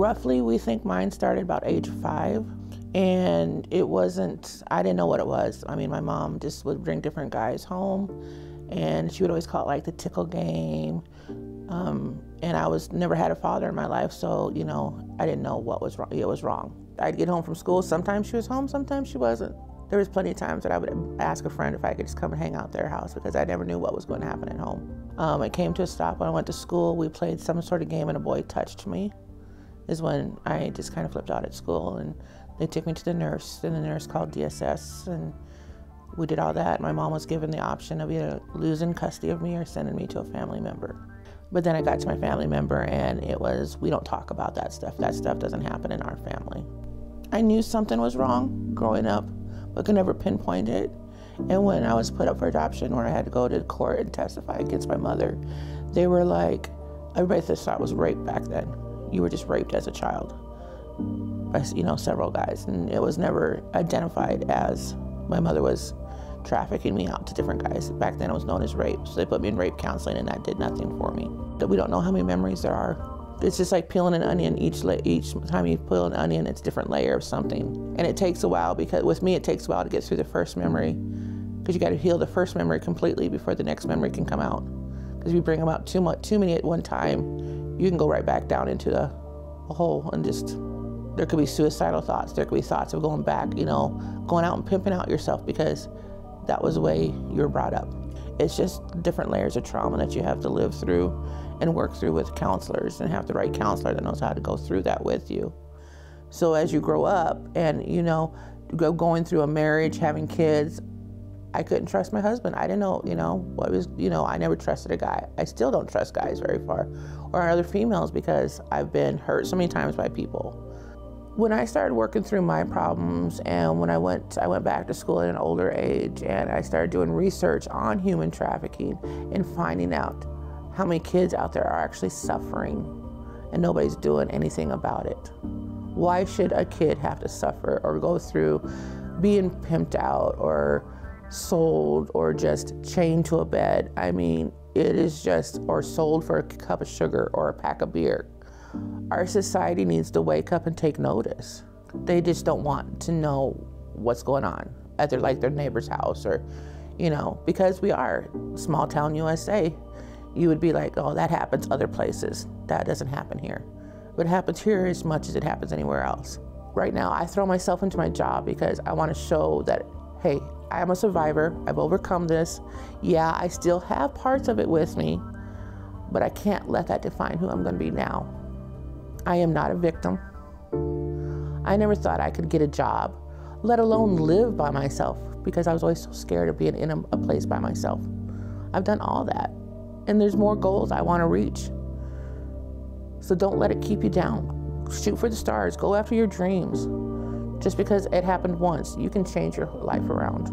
Roughly, we think mine started about age 5. And it wasn't, I didn't know what it was. I mean, my mom just would bring different guys home, and she would always call it like the tickle game. And I never had a father in my life, so, you know, I didn't know what was wrong. It was wrong. I'd get home from school. Sometimes she was home, sometimes she wasn't. There was plenty of times that I would ask a friend if I could just come and hang out at their house because I never knew what was going to happen at home. It came to a stop when I went to school. We played some sort of game and a boy touched me, is when I just kind of flipped out at school. And they took me to the nurse, and the nurse called DSS, and we did all that. My mom was given the option of either losing custody of me or sending me to a family member. But then I got to my family member, and it was, we don't talk about that stuff. That stuff doesn't happen in our family. I knew something was wrong growing up, but could never pinpoint it. And when I was put up for adoption, where I had to go to court and testify against my mother, they were like, everybody thought it was rape back then. You were just raped as a child by, you know, several guys. And it was never identified as my mother was trafficking me out to different guys. Back then it was known as rape. So they put me in rape counseling, and that did nothing for me. But we don't know how many memories there are. It's just like peeling an onion. Each time you peel an onion, it's a different layer of something. And it takes a while, because with me, it takes a while to get through the first memory, because you got to heal the first memory completely before the next memory can come out. Because if you bring them out too many at one time, you can go right back down into a hole, and just, there could be suicidal thoughts. There could be thoughts of going back, you know, going out and pimping out yourself because that was the way you were brought up. It's just different layers of trauma that you have to live through and work through with counselors, and have the right counselor that knows how to go through that with you. So as you grow up and, you know, going through a marriage, having kids, I couldn't trust my husband. I didn't know, you know, what was, you know, I never trusted a guy. I still don't trust guys very far, or other females, because I've been hurt so many times by people. When I started working through my problems, and when I went back to school at an older age, and I started doing research on human trafficking and finding out how many kids out there are actually suffering and nobody's doing anything about it. Why should a kid have to suffer or go through being pimped out or sold or just chained to a bed? I mean, it is just, or sold for a cup of sugar or a pack of beer. Our society needs to wake up and take notice. They just don't want to know what's going on at their neighbor's house, or, you know, because we are small town USA. You would be like, oh, that happens other places. That doesn't happen here. But it happens here as much as it happens anywhere else. Right now, I throw myself into my job because I want to show that, hey, I am a survivor. I've overcome this. Yeah, I still have parts of it with me, but I can't let that define who I'm going to be now. I am not a victim. I never thought I could get a job, let alone live by myself, because I was always so scared of being in a place by myself. I've done all that, and there's more goals I want to reach. So don't let it keep you down. Shoot for the stars. Go after your dreams. Just because it happened once, you can change your life around.